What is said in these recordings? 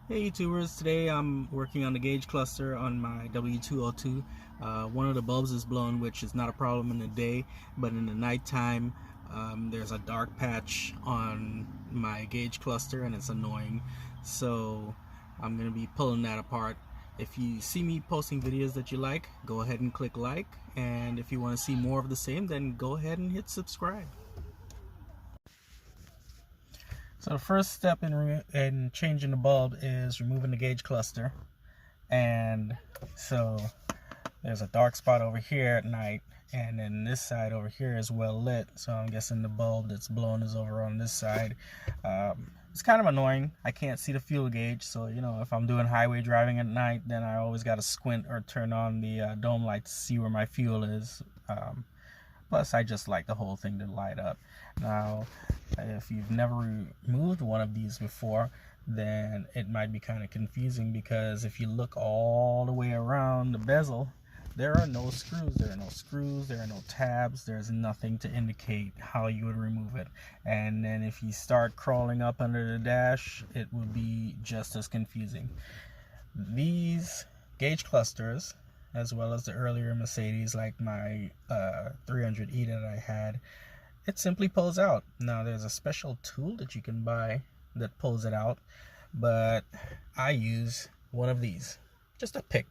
Hey YouTubers, today I'm working on the gauge cluster on my W202. One of the bulbs is blown, which is not a problem in the day, but in the nighttime there's a dark patch on my gauge cluster and it's annoying. So I'm going to be pulling that apart. If you see me posting videos that you like, go ahead and click like, and if you want to see more of the same, then go ahead and hit subscribe. So the first step in changing the bulb is removing the gauge cluster. And so there's a dark spot over here at night, and then this side over here is well lit, so I'm guessing the bulb that's blown is over on this side. It's kind of annoying. I can't see the fuel gauge, so if I'm doing highway driving at night, then I always got to squint or turn on the dome light to see where my fuel is. Plus, I just like the whole thing to light up. Now, if you've never removed one of these before, then it might be kind of confusing, because if you look all the way around the bezel, there are no screws. There are no tabs. There's nothing to indicate how you would remove it. And then if you start crawling up under the dash, it would be just as confusing. These gauge clusters, as well as the earlier Mercedes, like my 300E that I had, it simply pulls out. Now there's a special tool that you can buy that pulls it out, but I use one of these, just a pick.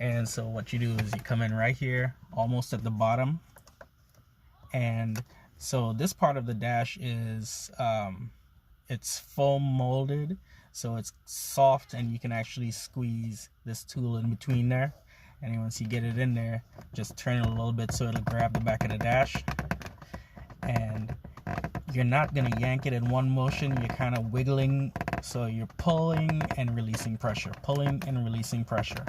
And so what you do is you come in right here, almost at the bottom, and so this part of the dash is it's foam molded, so it's soft, and you can actually squeeze this tool in between there. And once you get it in there, just turn it a little bit so it'll grab the back of the dash. And you're not going to yank it in one motion. You're kind of wiggling, so you're pulling and releasing pressure, pulling and releasing pressure.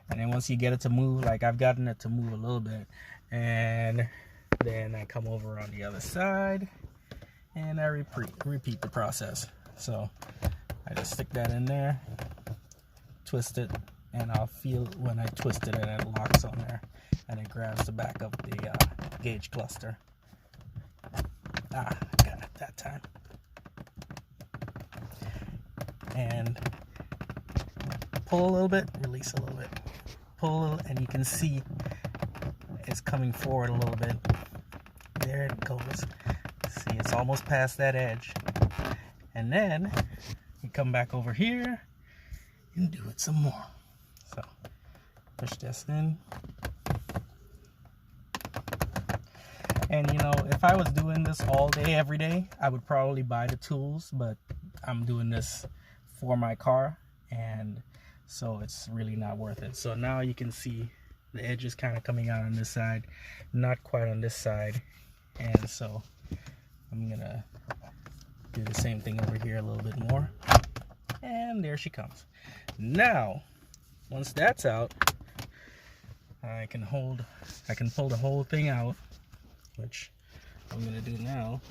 And then once you get it to move, like I've gotten it to move a little bit, and then I come over on the other side and I repeat the process. So I just stick that in there, twist it, and I'll feel when I twist it and it locks on there, and it grabs the back of the gauge cluster. Got it that time. And pull a little bit, release a little bit. Pull a little, and you can see it's coming forward a little bit. There it goes. See, it's almost past that edge. And then you come back over here and do it some more. So push this in. And if I was doing this all day, every day, I would probably buy the tools, but I'm doing this for my car, and so it's really not worth it. So now you can see the edge is kind of coming out on this side, not quite on this side. And so I'm gonna do the same thing over here a little bit more. And there she comes. Now, once that's out, I can pull the whole thing out, which I'm gonna do now.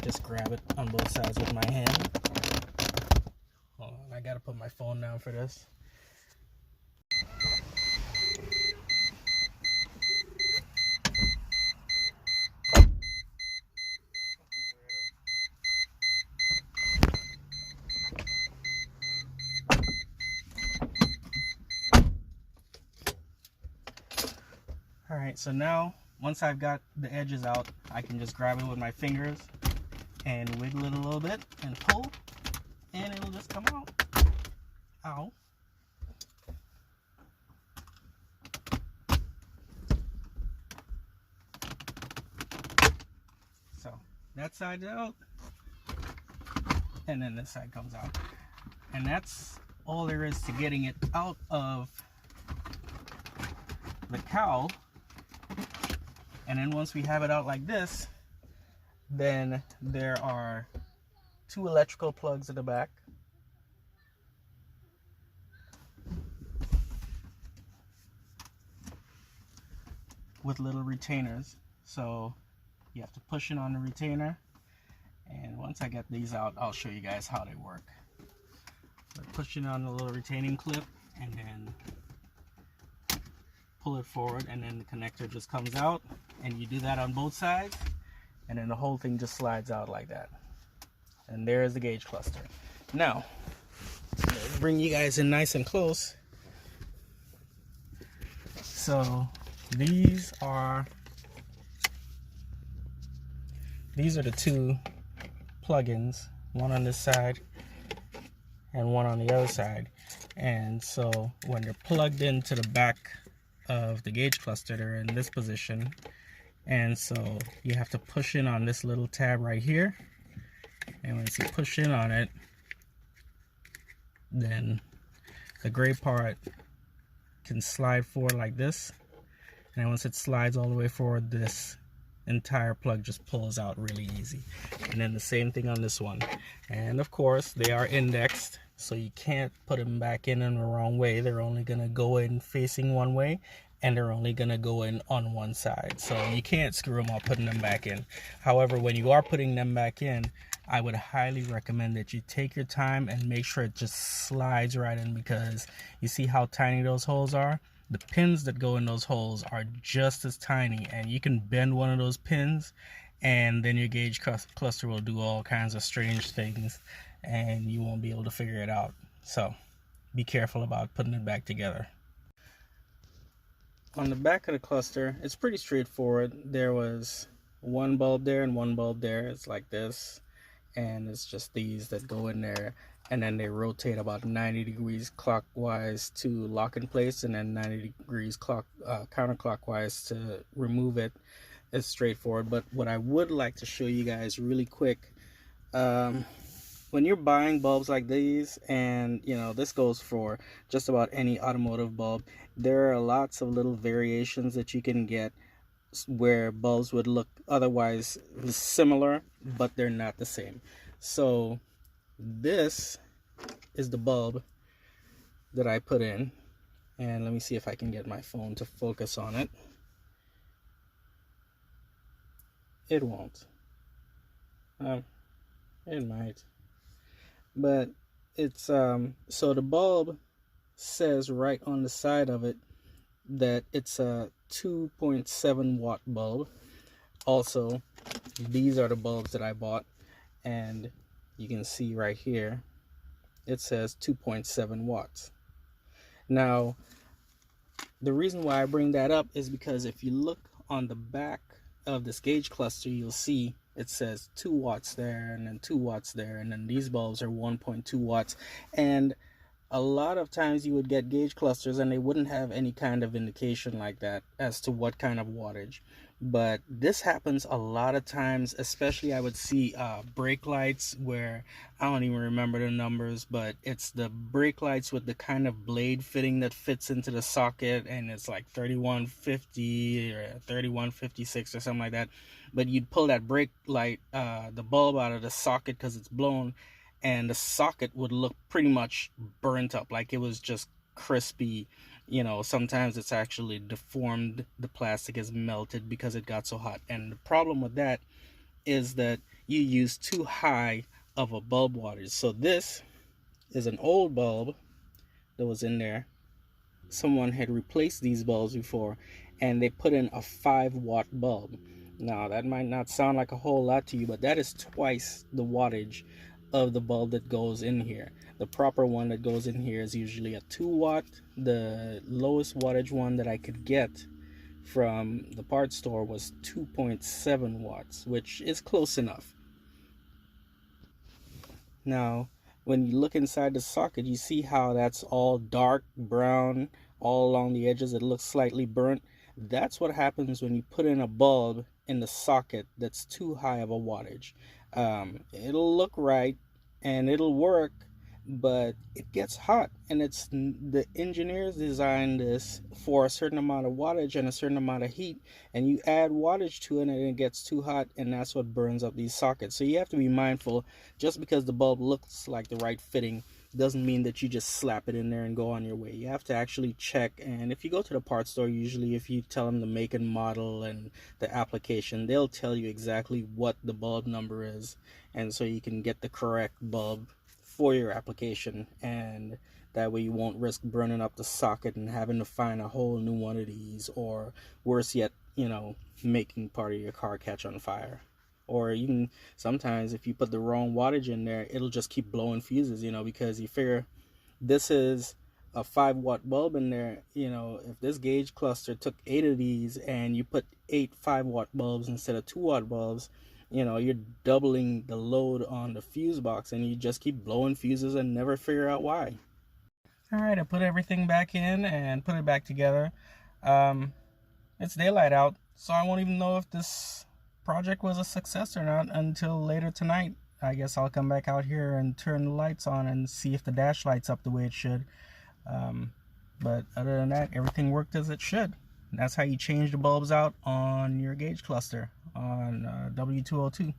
Just grab it on both sides with my hand. Hold on, I gotta put my phone down for this. Alright, so now once I've got the edges out, I can just grab it with my fingers and wiggle it a little bit and pull, and it'll just come out. Ow. So that side's out, and then this side comes out. And that's all there is to getting it out of the cowl. And then once we have it out like this, then there are two electrical plugs at the back. With little retainers. So you have to push it on the retainer. And once I get these out, I'll show you guys how they work. So push it on the little retaining clip and then pull it forward, and then the connector just comes out, and you do that on both sides, and then the whole thing just slides out like that. And there's the gauge cluster. Now bring you guys in nice and close. So these are the two plugins, one on this side and one on the other side. And so when they're plugged into the back of the gauge cluster, they're in this position, and so you have to push in on this little tab right here, and once you push in on it, then the gray part can slide forward like this, and once it slides all the way forward, this entire plug just pulls out really easy. And then the same thing on this one, and of course they are indexed, so you can't put them back in the wrong way. They're only gonna go in facing one way, and they're only gonna go in on one side, so you can't screw them up putting them back in. However, when you are putting them back in, I would highly recommend that you take your time and make sure it just slides right in, because you see how tiny those holes are? The pins that go in those holes are just as tiny, and you can bend one of those pins and then your gauge cluster will do all kinds of strange things and you won't be able to figure it out. So be careful about putting it back together. On the back of the cluster, it's pretty straightforward. There was one bulb there and one bulb there. It's like this, and it's just these that go in there, and then they rotate about 90 degrees clockwise to lock in place, and then 90 degrees counterclockwise to remove it. It's straightforward. But what I would like to show you guys really quick, when you're buying bulbs like these, and you know, this goes for just about any automotive bulb, there are lots of little variations that you can get where bulbs would look otherwise similar, but they're not the same. So this is the bulb that I put in, and let me see if I can get my phone to focus on it. It won't. It might, but it's so the bulb says right on the side of it that it's a 2.7 watt bulb. Also, these are the bulbs that I bought, and you can see right here it says 2.7 watts. Now, the reason why I bring that up is because if you look on the back of this gauge cluster, you'll see it says 2 watts there, and then 2 watts there, and then these bulbs are 1.2 watts. And a lot of times you would get gauge clusters and they wouldn't have any kind of indication like that as to what kind of wattage. But this happens a lot of times, especially I would see brake lights where I don't even remember the numbers, but it's the brake lights with the kind of blade fitting that fits into the socket, and it's like 3150 or 3156 or something like that. But you'd pull that brake light, the bulb out of the socket because it's blown, and the socket would look pretty much burnt up, like it was just crispy. You know, sometimes it's actually deformed. The plastic is melted because it got so hot. And the problem with that is that you use too high of a bulb wattage. So this is an old bulb that was in there. Someone had replaced these bulbs before, and they put in a 5 watt bulb. Now that might not sound like a whole lot to you, but that is twice the wattage of the bulb that goes in here. The proper one that goes in here is usually a 2 watt. The lowest wattage one that I could get from the parts store was 2.7 watts, which is close enough. Now, when you look inside the socket, you see how that's all dark brown all along the edges. It looks slightly burnt. That's what happens when you put in a bulb in the socket that's too high of a wattage. It'll look right and it'll work, but it gets hot, and it's the engineers designed this for a certain amount of wattage and a certain amount of heat, and you add wattage to it and it gets too hot, and that's what burns up these sockets. So you have to be mindful. Just because the bulb looks like the right fitting doesn't mean that you just slap it in there and go on your way. You have to actually check, and if you go to the parts store, usually if you tell them the make and model and the application, they'll tell you exactly what the bulb number is, and so you can get the correct bulb for your application, and that way you won't risk burning up the socket and having to find a whole new one of these, or worse yet, you know, making part of your car catch on fire. Or you can, sometimes if you put the wrong wattage in there, it'll just keep blowing fuses, you know, because you figure This is a 5-watt bulb in there. You know, if this gauge cluster took 8 of these and you put 8 5-watt bulbs instead of 2-watt bulbs, you know, you're doubling the load on the fuse box, and you just keep blowing fuses and never figure out why. All right, I put everything back in and put it back together. It's daylight out, so I won't even know if this project was a success or not until later tonight. I guess I'll come back out here and turn the lights on and see if the dash lights up the way it should. But other than that, everything worked as it should. That's how you change the bulbs out on your gauge cluster on w202.